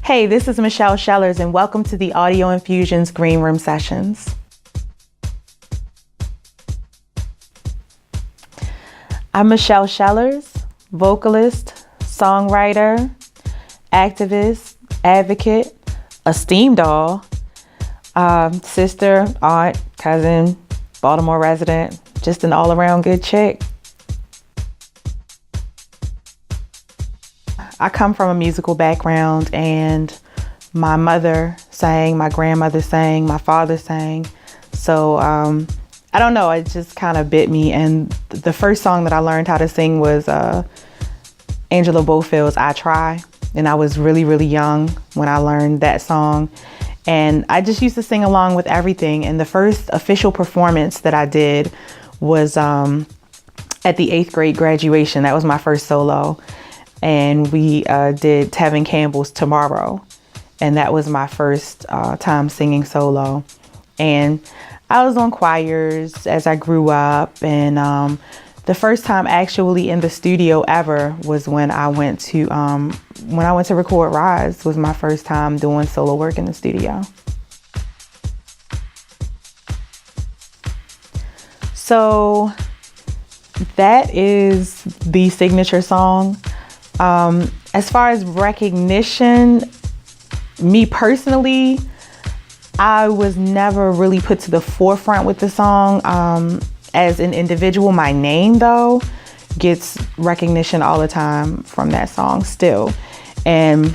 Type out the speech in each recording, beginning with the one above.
Hey, this is Michelle Schellers, and welcome to the Audio Infusion's Green Room Sessions. I'm Michelle Schellers, vocalist, songwriter, activist, advocate, esteem doll, sister, aunt, cousin, Baltimore resident, just an all-around good chick. I come from a musical background, and my mother sang, my grandmother sang, my father sang. So I don't know, it just kind of bit me. And the first song that I learned how to sing was Angela Bofield's I Try. And I was really, really young when I learned that song. And I just used to sing along with everything. And the first official performance that I did was at the 8th grade graduation. That was my first solo. And we did Tevin Campbell's Tomorrow. And that was my first time singing solo. And I was on choirs as I grew up. And the first time actually in the studio ever was when I went to record Rise. Was my first time doing solo work in the studio. So that is the signature song. As far as recognition, me personally, I was never really put to the forefront with the song. As an individual, my name though gets recognition all the time from that song still. And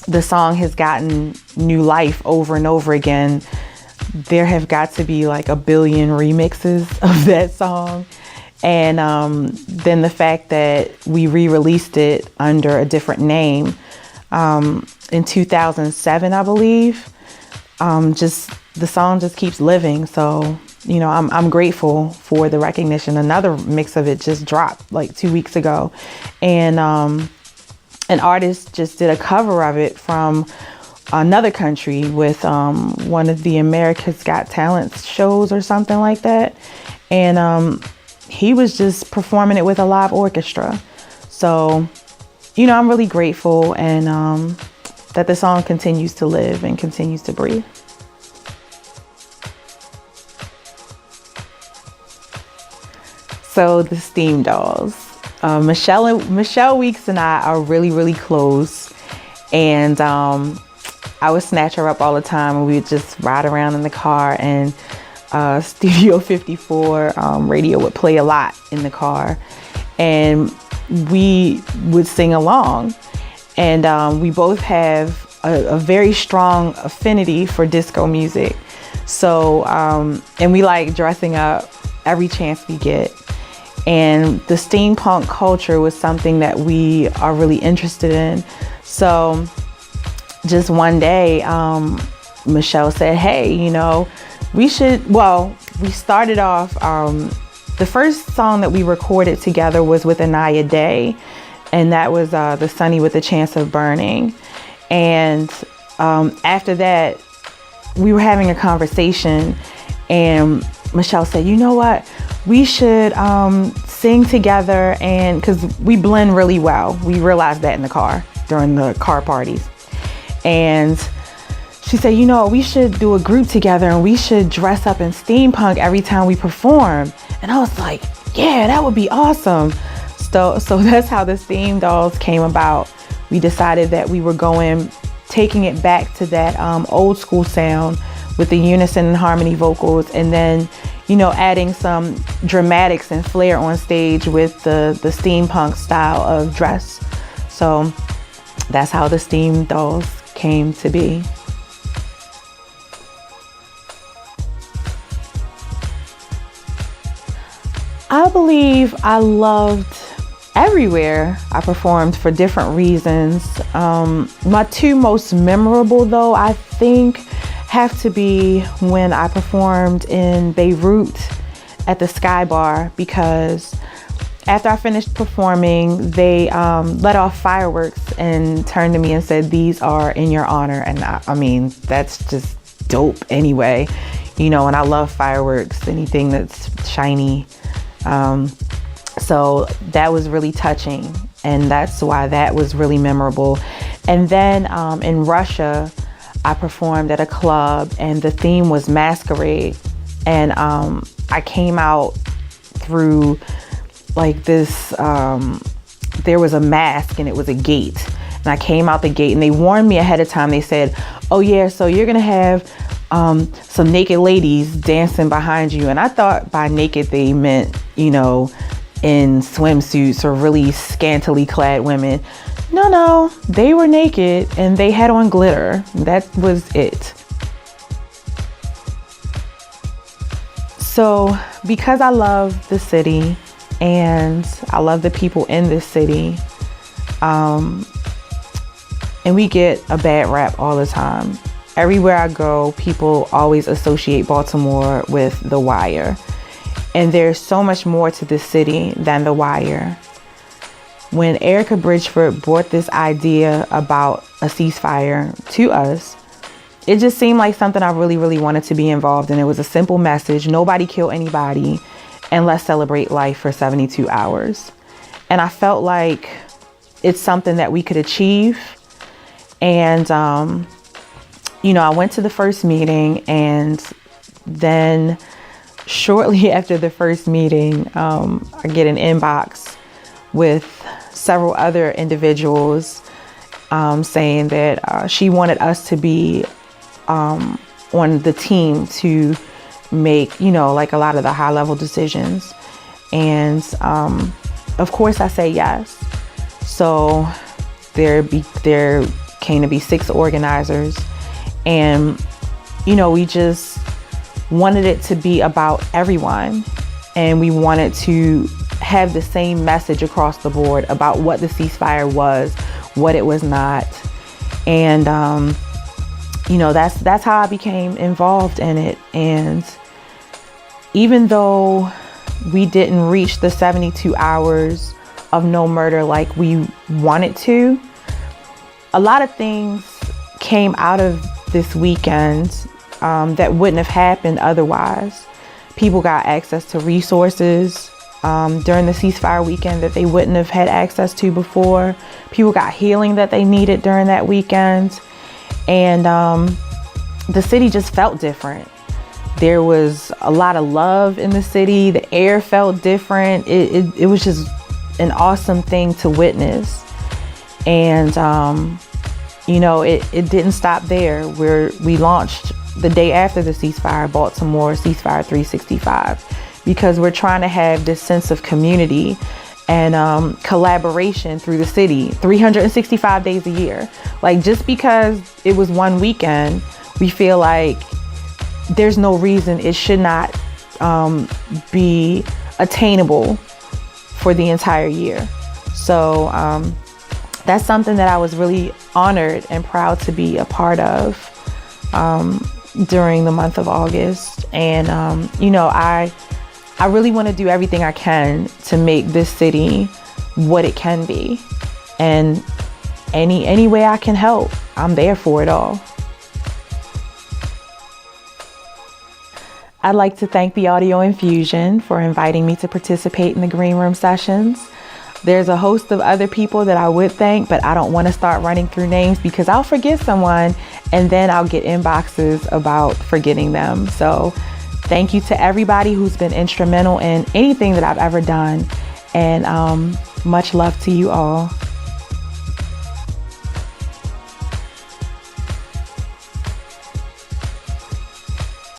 the song has gotten new life over and over again. There have got to be like 1 billion remixes of that song. And then the fact that we re-released it under a different name in 2007, I believe, just the song just keeps living. So, you know, I'm grateful for the recognition. Another mix of it just dropped like 2 weeks ago. And an artist just did a cover of it from another country with one of the America's Got Talent shows or something like that. And he was just performing it with a live orchestra. So, you know, I'm really grateful and that the song continues to live and continues to breathe. So the Steam Dolls. Michelle Weeks and I are really, really close. And I would snatch her up all the time, and we would just ride around in the car, and Studio 54 radio would play a lot in the car, and we would sing along. And we both have a very strong affinity for disco music. So, and we like dressing up every chance we get. And the steampunk culture was something that we are really interested in. So just one day, Michelle said, hey, you know, we started off, the first song that we recorded together was with Anaya Day, and that was The Sunny with a Chance of Burning. And after that, we were having a conversation, and Michelle said, you know what, we should sing together, and because we blend really well. We realized that in the car, during the car parties. And she said, you know, we should do a group together, and we should dress up in steampunk every time we perform. And I was like, yeah, that would be awesome. So that's how the Steam Dolls came about. We decided that we were taking it back to that old school sound with the unison and harmony vocals, and then, you know, adding some dramatics and flair on stage with the steampunk style of dress. So that's how the Steam Dolls came to be. I believe I loved everywhere I performed for different reasons. My two most memorable, though, I think have to be when I performed in Beirut at the Sky Bar, because after I finished performing, they let off fireworks and turned to me and said, these are in your honor. And I mean, that's just dope anyway, you know, and I love fireworks, anything that's shiny. So that was really touching, and that's why that was really memorable. And then in Russia, I performed at a club, and the theme was masquerade. And I came out through like this, there was a mask and it was a gate. And I came out the gate, and they warned me ahead of time. They said, oh yeah, so you're gonna have some naked ladies dancing behind you. And I thought by naked they meant, you know, in swimsuits or really scantily clad women. No, they were naked and they had on glitter. That was it. So because I love the city and I love the people in this city, and we get a bad rap all the time. Everywhere I go, people always associate Baltimore with The Wire. And there's so much more to this city than The Wire. When Erica Bridgeford brought this idea about a ceasefire to us, it just seemed like something I really, really wanted to be involved in. It was a simple message: nobody kill anybody, and let's celebrate life for 72 hours. And I felt like it's something that we could achieve. And, you know, I went to the first meeting, and then shortly after the first meeting, I get an inbox with several other individuals saying that she wanted us to be on the team to make, you know, like a lot of the high level decisions. And of course I say yes. So there came to be 6 organizers, and, you know, we just wanted it to be about everyone, and we wanted to have the same message across the board about what the ceasefire was, what it was not. And you know, that's how I became involved in it. And even though we didn't reach the 72 hours of no murder like we wanted to, a lot of things came out of this weekend that wouldn't have happened otherwise. People got access to resources during the ceasefire weekend that they wouldn't have had access to before. People got healing that they needed during that weekend. And the city just felt different. There was a lot of love in the city. The air felt different. It was just an awesome thing to witness. And you know, it didn't stop there. We launched the day after the ceasefire, Baltimore Cease Fire 365, because we're trying to have this sense of community and collaboration through the city 365 days a year. Like, just because it was one weekend, we feel like there's no reason it should not be attainable for the entire year. So that's something that I was really honored and proud to be a part of during the month of August. And you know, I really want to do everything I can to make this city what it can be. And any way I can help, I'm there for it all. I'd like to thank the Audio Infusion for inviting me to participate in the Green Room sessions. There's a host of other people that I would thank, but I don't want to start running through names because I'll forget someone and then I'll get inboxes about forgetting them. So thank you to everybody who's been instrumental in anything that I've ever done. And much love to you all.